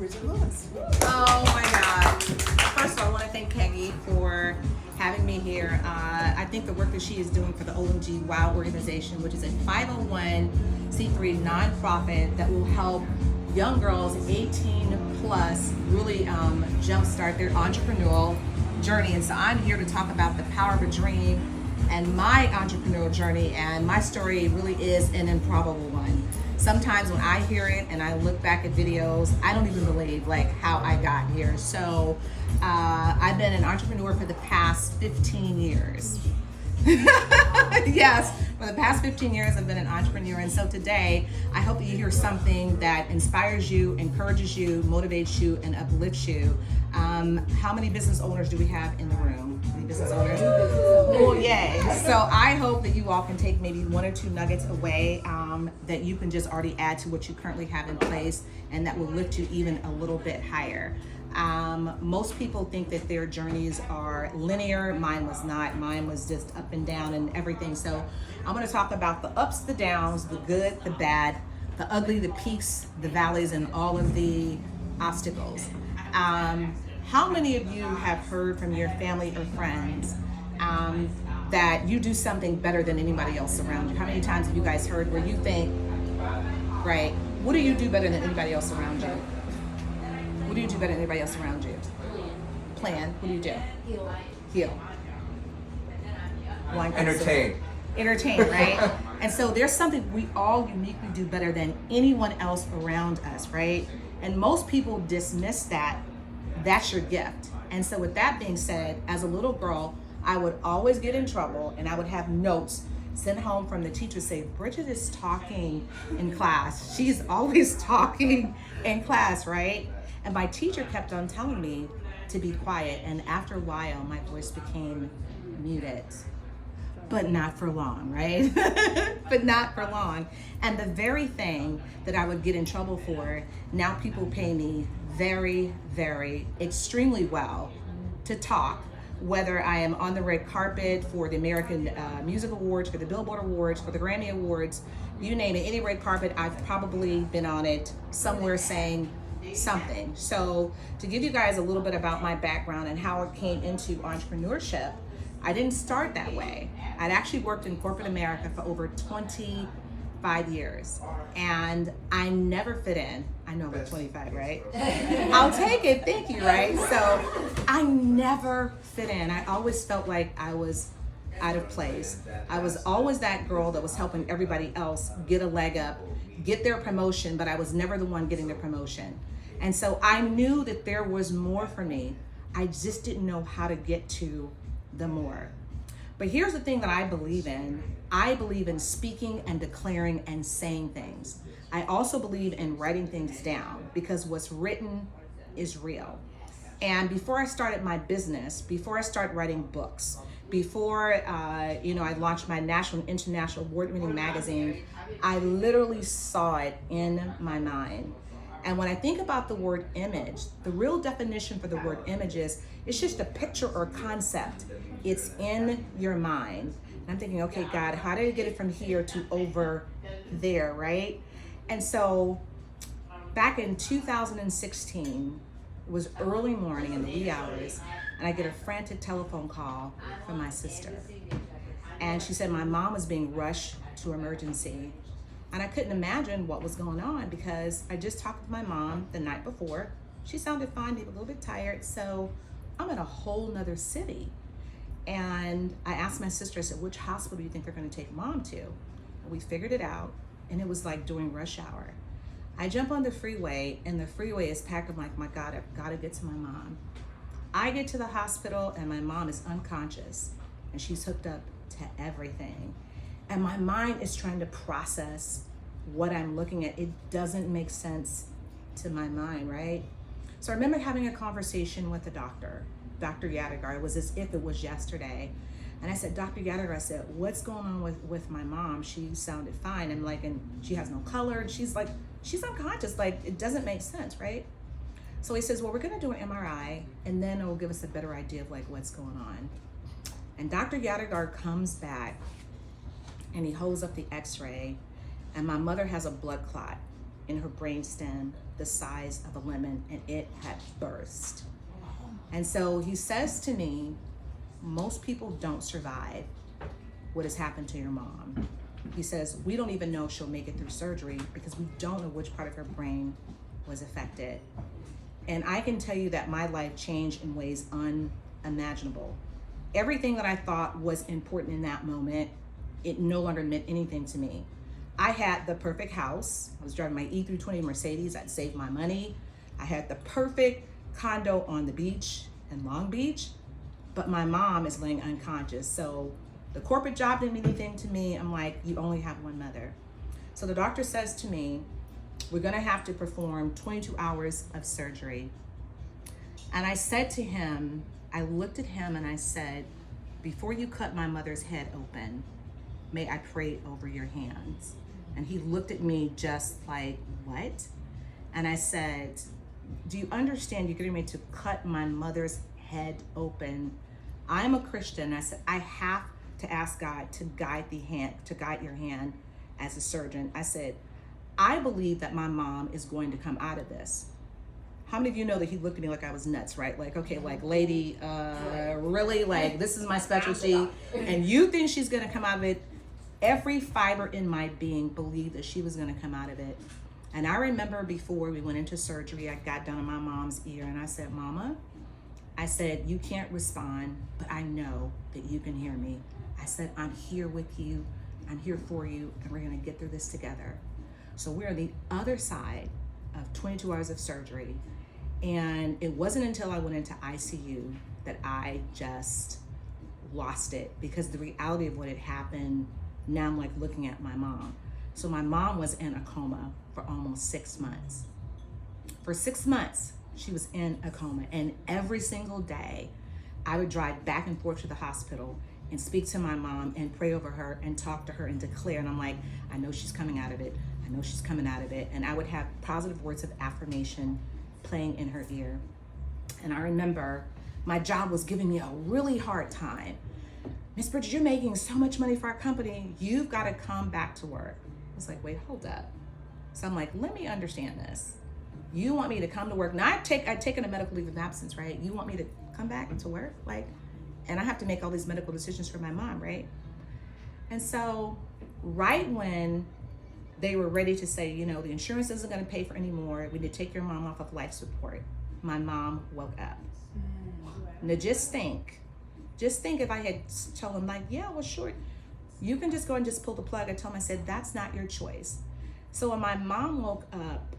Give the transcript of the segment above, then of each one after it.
Bridgette Lewis. Oh my God. First of all, I want to thank Peggy for having me here. I think the work that she is doing for the OMG WOW organization, which is a 501c3 nonprofit that will help young girls 18 plus really jumpstart their entrepreneurial journey. And so I'm here to talk about the power of a dream and my entrepreneurial journey, and my story really is an improbable one. Sometimes when I hear it and I look back at videos, I don't even believe like how I got here. So I've been an entrepreneur for the past 15 years. Yes, for the past 15 years I've been an entrepreneur, and so today I hope that you hear something that inspires you, encourages you, motivates you, and uplifts you. How many business owners do we have in the room? Any business owners? Oh, yay. So I hope that you all can take maybe one or two nuggets away that you can just already add to what you currently have in place, and that will lift you even a little bit higher. Most people think that their journeys are linear. Mine was not. Mine was just up and down and everything. So I'm going to talk about the ups, the downs, the good, the bad, the ugly, the peaks, the valleys, and all of the obstacles. How many of you have heard from your family or friends that you do something better than anybody else around you? How many times have you guys heard where you think, right, what do you do better than anybody else around you? What do you do better than anybody else around you? Plan. What do you do? Heal. Entertain, right? And so there's something we all uniquely do better than anyone else around us, right? And most people dismiss that. That's your gift. And so with that being said, as a little girl, I would always get in trouble, and I would have notes sent home from the teacher say, Bridgette is talking in class. She's always talking in class, right? And my teacher kept on telling me to be quiet. And after a while, my voice became muted. But not for long, right? But not for long. And the very thing that I would get in trouble for, now people pay me very, very, extremely well to talk, whether I am on the red carpet for the American Music Awards, for the Billboard Awards, for the Grammy Awards, you name it, any red carpet, I've probably been on it somewhere saying something. So to give you guys a little bit about my background and how I came into entrepreneurship, I didn't start that way. I'd actually worked in corporate America for over 25 years, and I never fit in. I know I'm at 25, right? I'll take it, thank you, right? So I never fit in. I always felt like I was out of place. I was always that girl that was helping everybody else get a leg up, get their promotion, but I was never the one getting the promotion. And so I knew that there was more for me. I just didn't know how to get to the more. But here's the thing that I believe in. I believe in speaking and declaring and saying things. I also believe in writing things down, because what's written is real. And before I started my business, before I started writing books, before I launched my national and international award-winning magazine, I literally saw it in my mind. And when I think about the word image, the real definition for the word image is, it's just a picture or concept. It's in your mind. And I'm thinking, okay, God, how did I get it from here to over there, right? And so back in 2016, it was early morning in the wee hours, and I get a frantic telephone call from my sister. And she said my mom was being rushed to emergency. And I couldn't imagine what was going on, because I just talked to my mom the night before. She sounded fine, maybe a little bit tired. So I'm in a whole nother city. And I asked my sister, I said, which hospital do you think they're going to take mom to? And we figured it out, and it was like during rush hour. I jump on the freeway, and the freeway is packed. I'm like, my God, I've got to get to my mom. I get to the hospital, and my mom is unconscious, and she's hooked up to everything. And my mind is trying to process what I'm looking at. It doesn't make sense to my mind, right? So I remember having a conversation with the doctor, Dr. Yadigar. It was as if it was yesterday. And I said, Dr. Yadigar, I said, what's going on with my mom? She sounded fine. I'm like, and she has no color. She's unconscious. Like, it doesn't make sense, right? So he says, well, we're gonna do an MRI, and then it will give us a better idea of like what's going on. And Dr. Yadigar comes back, and he holds up the x-ray, and my mother has a blood clot in her brainstem the size of a lemon, and it had burst. And so he says to me, most people don't survive what has happened to your mom. He says, we don't even know if she'll make it through surgery because we don't know which part of her brain was affected. And I can tell you that my life changed in ways unimaginable. Everything that I thought was important in that moment, it no longer meant anything to me. I had the perfect house. I was driving my E320 Mercedes. I'd saved my money. I had the perfect condo on the beach in Long Beach, but my mom is laying unconscious. So the corporate job didn't mean anything to me. I'm like, you only have one mother. So the doctor says to me, we're gonna have to perform 22 hours of surgery. And I said to him, I looked at him and I said, before you cut my mother's head open, may I pray over your hands? And he looked at me just like, what? And I said, do you understand you're getting ready to cut my mother's head open? I'm a Christian. I said, I have to ask God to guide your hand as a surgeon. I said, I believe that my mom is going to come out of this. How many of you know that he looked at me like I was nuts, right? Like, okay, like, lady, really? Like, this is my specialty, and you think she's gonna come out of it? Every fiber in my being believed that she was gonna come out of it. And I remember before we went into surgery, I got down on my mom's ear and I said, Mama, I said, you can't respond, but I know that you can hear me. I said, I'm here with you, I'm here for you, and we're gonna get through this together. So we're on the other side of 22 hours of surgery. And it wasn't until I went into ICU that I just lost it, because the reality of what had happened, now I'm like looking at my mom. So my mom was in a coma for almost 6 months. For 6 months, she was in a coma. And every single day, I would drive back and forth to the hospital and speak to my mom and pray over her and talk to her and declare. And I'm like, I know she's coming out of it. I know she's coming out of it. And I would have positive words of affirmation playing in her ear. And I remember my job was giving me a really hard time. Miss Bridgette, you're making so much money for our company. You've got to come back to work. I was like, wait, hold up. So I'm like, let me understand this. You want me to come to work? Now I'd taken a medical leave of absence, right? You want me to come back to work? Like, and I have to make all these medical decisions for my mom, right? And so right when they were ready to say, you know, the insurance isn't going to pay for any more, we need to take your mom off of life support, my mom woke up. Now just think if I had told him like, yeah, well, sure, you can just go and just pull the plug. I told him, I said, that's not your choice. So when my mom woke up,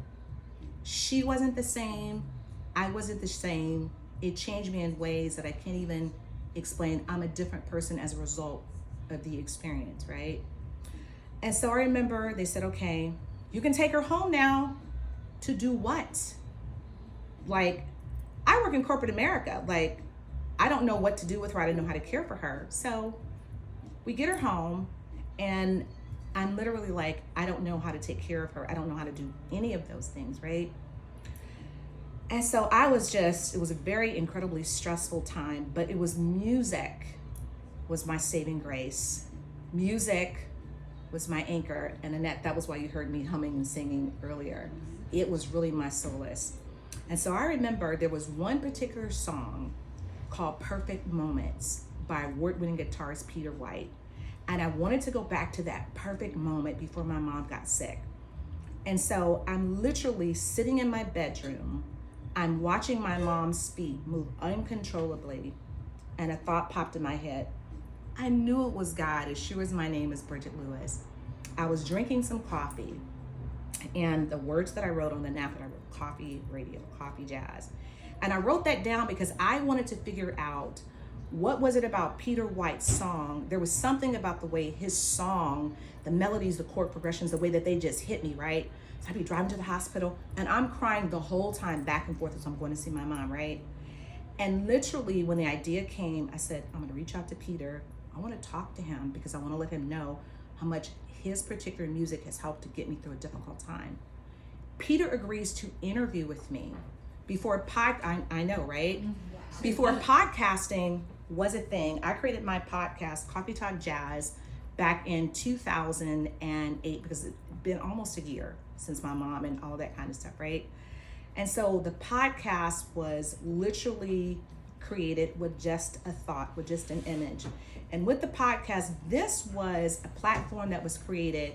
she wasn't the same. I wasn't the same. It changed me in ways that I can't even explain. I'm a different person as a result of the experience, right? And so I remember they said, okay, you can take her home now. To do what? Like, I work in corporate America. Like, I don't know what to do with her. I didn't know how to care for her. So we get her home and I'm literally like, I don't know how to take care of her. I don't know how to do any of those things, right? And so it was a very incredibly stressful time, but it was music was my saving grace. Music was my anchor. And Annette, that was why you heard me humming and singing earlier. It was really my solace. And so I remember there was one particular song called Perfect Moments by award-winning guitarist Peter White. And I wanted to go back to that perfect moment before my mom got sick. And so I'm literally sitting in my bedroom. I'm watching my mom's feet move uncontrollably. And a thought popped in my head. I knew it was God, as sure as my name is Bridgette Lewis. I was drinking some coffee. And the words that I wrote on the napkin, I wrote coffee radio, coffee jazz. And I wrote that down because I wanted to figure out what was it about Peter White's song. There was something about the way his song, the melodies, the chord progressions, the way that they just hit me, right? So I'd be driving to the hospital and I'm crying the whole time back and forth as I'm going to see my mom, right? And literally when the idea came, I said, I'm gonna reach out to Peter. I wanna talk to him because I wanna let him know how much his particular music has helped to get me through a difficult time. Peter agrees to interview with me before I know, right? Before podcasting was a thing. I created my podcast, Coffee Talk Jazz, back in 2008 because it's been almost a year since my mom and all that kind of stuff, right? And so the podcast was literally created with just a thought, with just an image. And with the podcast, this was a platform that was created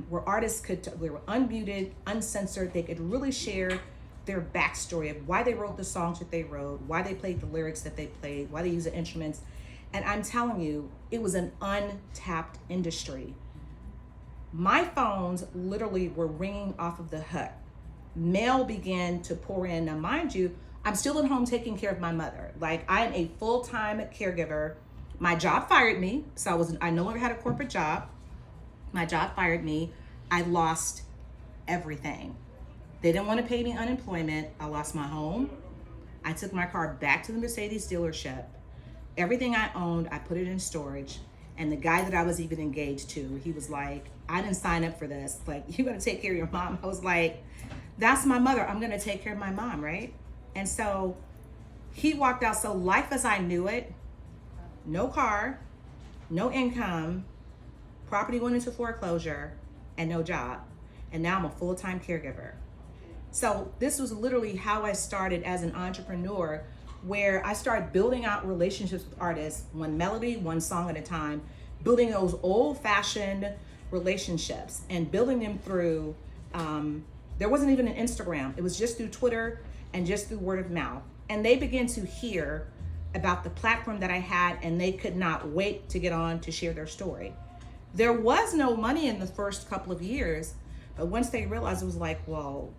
where artists they were unmuted, uncensored. They could really share their backstory of why they wrote the songs that they wrote, why they played the lyrics that they played, why they use the instruments. And I'm telling you, it was an untapped industry. My phones literally were ringing off of the hook. Mail began to pour in. Now, mind you, I'm still at home taking care of my mother. Like, I am a full-time caregiver. My job fired me, so I no longer had a corporate job. My job fired me. I lost everything. They didn't want to pay me unemployment. I lost my home. I took my car back to the Mercedes dealership. Everything I owned, I put it in storage. And the guy that I was even engaged to, he was like, I didn't sign up for this. Like, you're going to take care of your mom. I was like, that's my mother. I'm going to take care of my mom, right? And so he walked out. So life as I knew it, no car, no income, property went into foreclosure, and no job. And now I'm a full-time caregiver. So this was literally how I started as an entrepreneur, where I started building out relationships with artists, one melody, one song at a time, building those old-fashioned relationships and building them through, there wasn't even an Instagram. It was just through Twitter and just through word of mouth. And they began to hear about the platform that I had, and they could not wait to get on to share their story. There was no money in the first couple of years, but once they realized, it was like, well,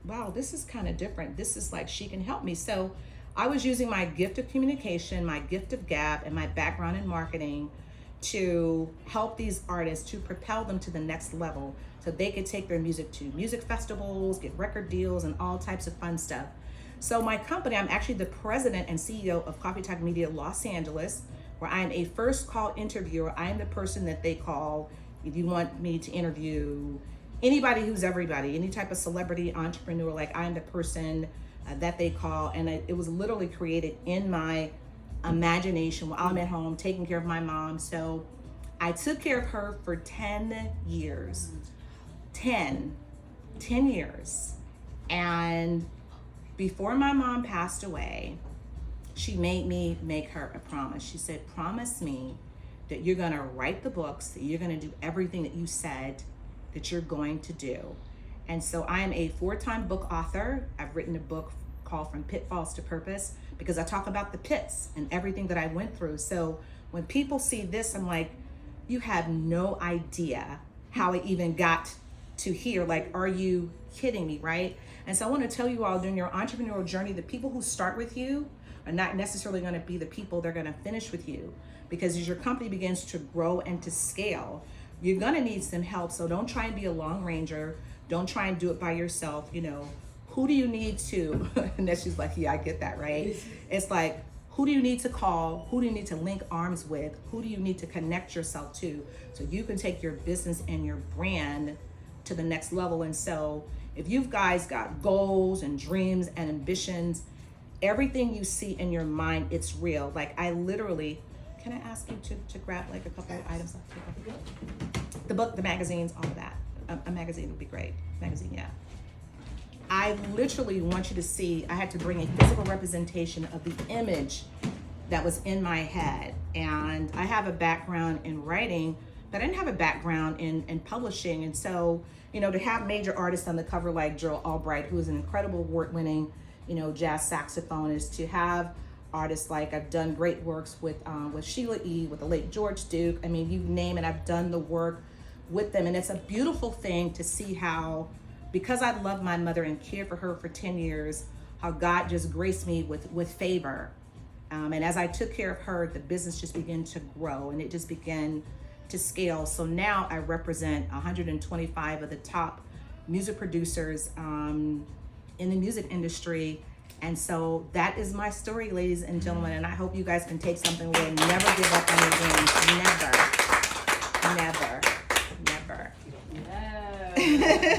wow, this is kind of different. This is like, she can help me. So I was using my gift of communication, my gift of gab, and my background in marketing to help these artists, to propel them to the next level so they could take their music to music festivals, get record deals, and all types of fun stuff. So my company, I'm actually the president and CEO of Coffee Talk Media Los Angeles, where I am a first call interviewer. I am the person that they call if you want me to interview anybody who's everybody, any type of celebrity, entrepreneur. Like, I am the person that they call. And it was literally created in my imagination while I'm at home taking care of my mom. So I took care of her for 10 years. 10 years. And before my mom passed away, she made me make her a promise. She said, promise me that you're gonna write the books, that you're gonna do everything that you said that you're going to do. And so I am a 4-time book author. I've written a book called From Pitfalls to Purpose, because I talk about the pits and everything that I went through. So when people see this, I'm like, you have no idea how I even got to here. Like, are you kidding me, right? And so I want to tell you all, during your entrepreneurial journey, the people who start with you are not necessarily going to be the people they're going to finish with you, because as your company begins to grow and to scale, you're going to need some help. So don't try and be a long ranger. Don't try and do it by yourself. You know, who do you need to, and then she's like, yeah, I get that, right? It's like, who do you need to call? Who do you need to link arms with? Who do you need to connect yourself to so you can take your business and your brand to the next level? And so if you guys got goals and dreams and ambitions, everything you see in your mind, it's real. Like, I literally, can I ask you to grab like a couple of items? The book, the magazines, all of that. A magazine would be great. Magazine, yeah. I literally want you to see, I had to bring a physical representation of the image that was in my head. And I have a background in writing, but I didn't have a background in publishing. And so, you know, to have major artists on the cover like Gerald Albright, who is an incredible award-winning, you know, jazz saxophonist, to have artists like, I've done great works with Sheila E., with the late George Duke. I mean, you name it, I've done the work with them. And it's a beautiful thing to see how, because I loved my mother and cared for her for 10 years, how God just graced me with favor. And as I took care of her, the business just began to grow and it just began to scale. So now I represent 125 of the top music producers in the music industry. And so that is my story, ladies and gentlemen. And I hope you guys can take something away and never give up on your dreams. Never, never, never. No.